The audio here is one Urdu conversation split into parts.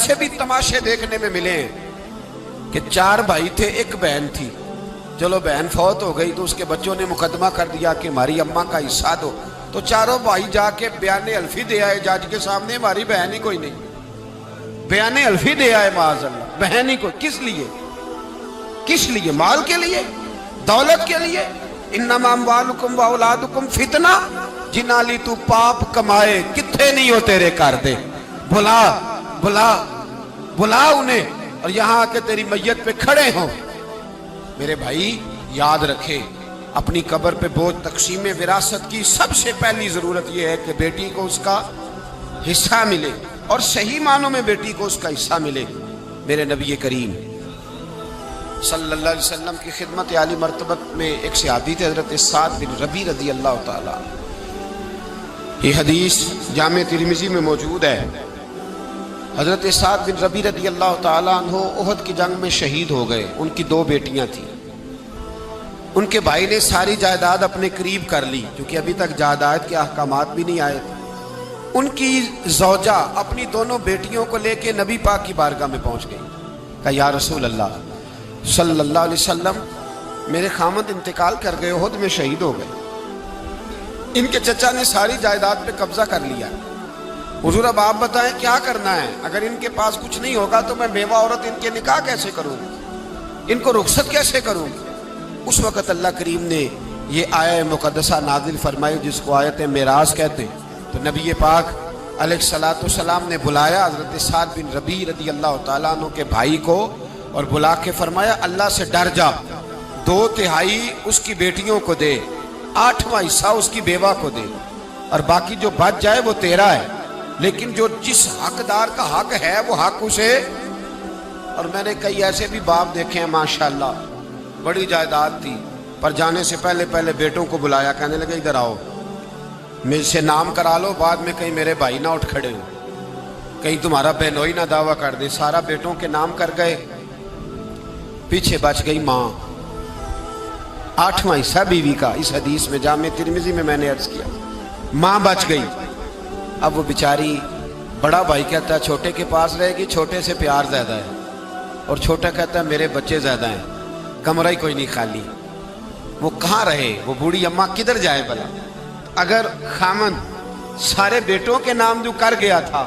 ایسے بھی تماشے دیکھنے میں ملے ہیں کہ 4 بھائی تھے، ایک بہن تھی، چلو بہن فوت ہو گئی تو اس کے بچوں نے مقدمہ کر دیا کہ ہماری اماں کا حصہ دو، تو چاروں بھائی جا کے بیان الفی دے آئے جج کے سامنے، ہماری بہن ہی کوئی نہیں، بیان الفی دے آئے معاذ اللہ، بہن ہی کوئی، کس لیے؟ مال کے لیے، دولت کے لیے؟ انما اموالکم و اولادکم فتنہ، جنالی تو پاپ کمائے کتھے نہیں ہو تیرے کر دے، بلا انہیں، اور یہاں آ کے تیری میت پہ کھڑے ہوں۔ میرے بھائی یاد رکھے، اپنی قبر پہ بوجھ تقسیم وراثت کی سب سے پہلی ضرورت یہ ہے کہ بیٹی کو اس کا حصہ ملے، اور صحیح معنوں میں بیٹی کو اس کا حصہ ملے۔ میرے نبی کریم صلی اللہ علیہ وسلم کی خدمت عالی مرتبت میں ایک صحابی تھے، حضرت سعد بن ربیع رضی اللہ تعالیٰ۔ یہ حدیث جامع ترمذی میں موجود ہے۔ حضرت سعد بن ربیع رضی اللہ تعالیٰ عنہ احد کی جنگ میں شہید ہو گئے۔ ان کی 2 بیٹیاں تھیں۔ ان کے بھائی نے ساری جائیداد اپنے قریب کر لی، کیونکہ ابھی تک جائیداد کے احکامات بھی نہیں آئے تھے۔ ان کی زوجہ اپنی دونوں بیٹیوں کو لے کے نبی پاک کی بارگاہ میں پہنچ گئی، کہا یا رسول اللہ صلی اللہ علیہ وسلم، میرے خامد انتقال کر گئے، احد میں شہید ہو گئے، ان کے چچا نے ساری جائیداد پہ قبضہ کر لیا، حضور اب آپ بتائیں کیا کرنا ہے؟ اگر ان کے پاس کچھ نہیں ہوگا تو میں بیوہ عورت ان کے نکاح کیسے کروں، ان کو رخصت کیسے کروں؟ اس وقت اللہ کریم نے یہ آیہ مقدسہ نازل فرمائی جس کو آیت معراج کہتے ہیں۔ تو نبی پاک علیہ الصلوۃ والسلام نے بلایا حضرت سعد بن ربیع رضی اللہ تعالیٰ عنہ کے بھائی کو، اور بلا کے فرمایا اللہ سے ڈر جا، 2/3 اس کی بیٹیوں کو دے، 8واں حصہ اس کی بیوہ کو دے، اور باقی جو بچ جائے وہ تیرا ہے، لیکن جو جس حقدار کا حق ہے وہ حق اسے۔ اور میں نے کئی ایسے بھی باپ دیکھے ہیں ماشاءاللہ، بڑی جائیداد تھی، پر جانے سے پہلے بیٹوں کو بلایا، کہنے لگے ادھر آؤ، مجھ سے نام کرا لو، بعد میں کہیں میرے بھائی نہ اٹھ کھڑے ہو، کہیں تمہارا بہنوئی نہ دعویٰ کر دے۔ سارا بیٹوں کے نام کر گئے، پیچھے بچ گئی ماں، 8واں حصہ بیوی کا۔ اس حدیث میں جامع ترمذی میں نے عرض کیا، ماں بچ گئی۔ اب وہ بیچاری، بڑا بھائی کہتا ہے چھوٹے کے پاس رہے گی، چھوٹے سے پیار زیادہ ہے، اور چھوٹا کہتا ہے میرے بچے زیادہ ہیں، کمرہ ہی کوئی نہیں خالی، وہ کہاں رہے؟ وہ بوڑھی اماں کدھر جائے بلا؟ اگر خامن سارے بیٹوں کے نام جو کر گیا تھا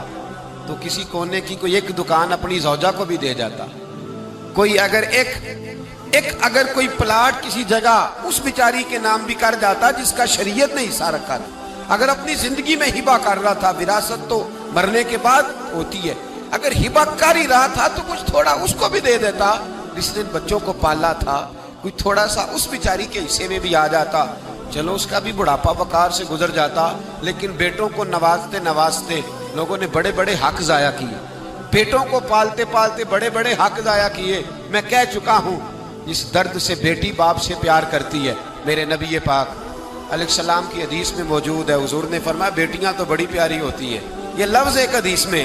تو کسی کونے کی کوئی ایک دکان اپنی زوجہ کو بھی دے جاتا، کوئی اگر کوئی پلاٹ کسی جگہ اس بیچاری کے نام بھی کر جاتا جس کا شریعت نے حصہ رکھا تھا، اگر اپنی زندگی میں ہبہ کر رہا تھا، وراثت تو مرنے کے بعد ہوتی ہے، اگر ہبہ کر ہی رہا تھا تو کچھ تھوڑا اس کو بھی دے دیتا، جس نے بچوں کو پالا تھا، کوئی تھوڑا سا اس بیچاری کے حصے میں بھی آ جاتا، چلو اس کا بھی بڑھاپا وقار سے گزر جاتا۔ لیکن بیٹوں کو نوازتے لوگوں نے بڑے بڑے حق ضائع کیے، بیٹوں کو پالتے بڑے بڑے حق ضائع کیے۔ میں کہہ چکا ہوں اس درد سے بیٹی باپ سے پیار کرتی ہے۔ میرے نبی پاک علیہ السلام کی حدیث میں موجود ہے، حضور نے فرمایا بیٹیاں تو بڑی پیاری ہوتی ہیں، یہ لفظ ایک حدیث میں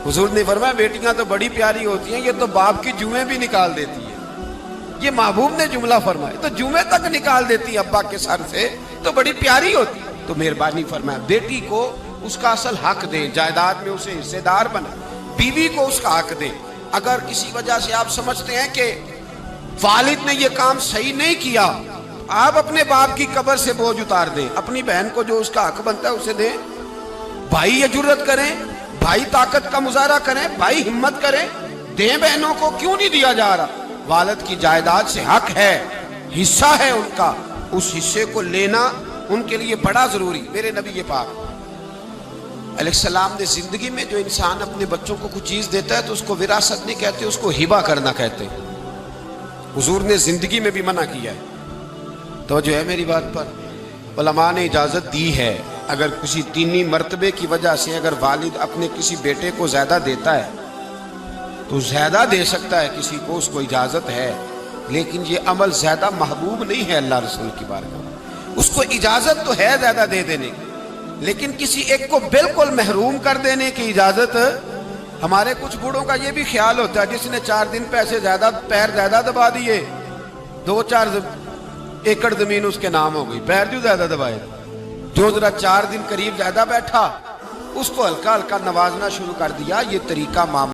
حضور نے فرمایا بیٹیاں تو بڑی پیاری ہوتی ہیں، یہ تو باپ کی جوئیں بھی نکال دیتی ہیں۔ یہ محبوب نے جملہ فرمایا، تو جمعے تک نکال دیتی ابا کے سر سے، تو بڑی پیاری ہوتی۔ تو مہربانی فرمایا بیٹی کو اس کا اصل حق دیں، جائیداد میں اسے حصے دار بنا، بیوی کو اس کا حق دیں۔ اگر کسی وجہ سے آپ سمجھتے ہیں کہ والد نے یہ کام صحیح نہیں کیا، آپ اپنے باپ کی قبر سے بوجھ اتار دیں، اپنی بہن کو جو اس کا حق بنتا ہے اسے دیں، بھائی یہ جرت کریں، بھائی طاقت کا مظاہرہ کریں، بھائی ہمت کریں، دیں بہنوں کو، کیوں نہیں دیا جا رہا؟ والد کی جائیداد سے حق ہے، حصہ ہے ان کا، اس حصے کو لینا ان کے لیے بڑا ضروری۔ میرے نبی پاک علیہ السلام نے زندگی میں جو انسان اپنے بچوں کو کچھ چیز دیتا ہے تو اس کو وراثت نہیں کہتے، اس کو ہبہ کرنا کہتے ہیں۔ حضور نے زندگی میں بھی منع کیا ہے۔ توجہ ہے میری بات پر؟ علماء نے اجازت دی ہے، اگر کسی دینی مرتبے کی وجہ سے اگر والد اپنے کسی بیٹے کو زیادہ دیتا ہے تو زیادہ دے سکتا ہے کسی کو، اس کو اجازت ہے، لیکن یہ عمل زیادہ محبوب نہیں ہے اللہ رسول کی بارگاہ میں۔ اس کو اجازت تو ہے زیادہ دے دینے کی، لیکن کسی ایک کو بالکل محروم کر دینے کی اجازت۔ ہمارے کچھ بوڑھوں کا یہ بھی خیال ہوتا ہے جس نے 4 دن پیسے زیادہ، پیر زیادہ دبا دیے، 2-4 ایکڑ زمین اس کے نام ہو گئی، پیر جو زیادہ دبائے، جو ذرا 4 دن قریب زیادہ بیٹھا اس کو ہلکا ہلکا نوازنا شروع کر دیا۔ یہ طریقہ معاملہ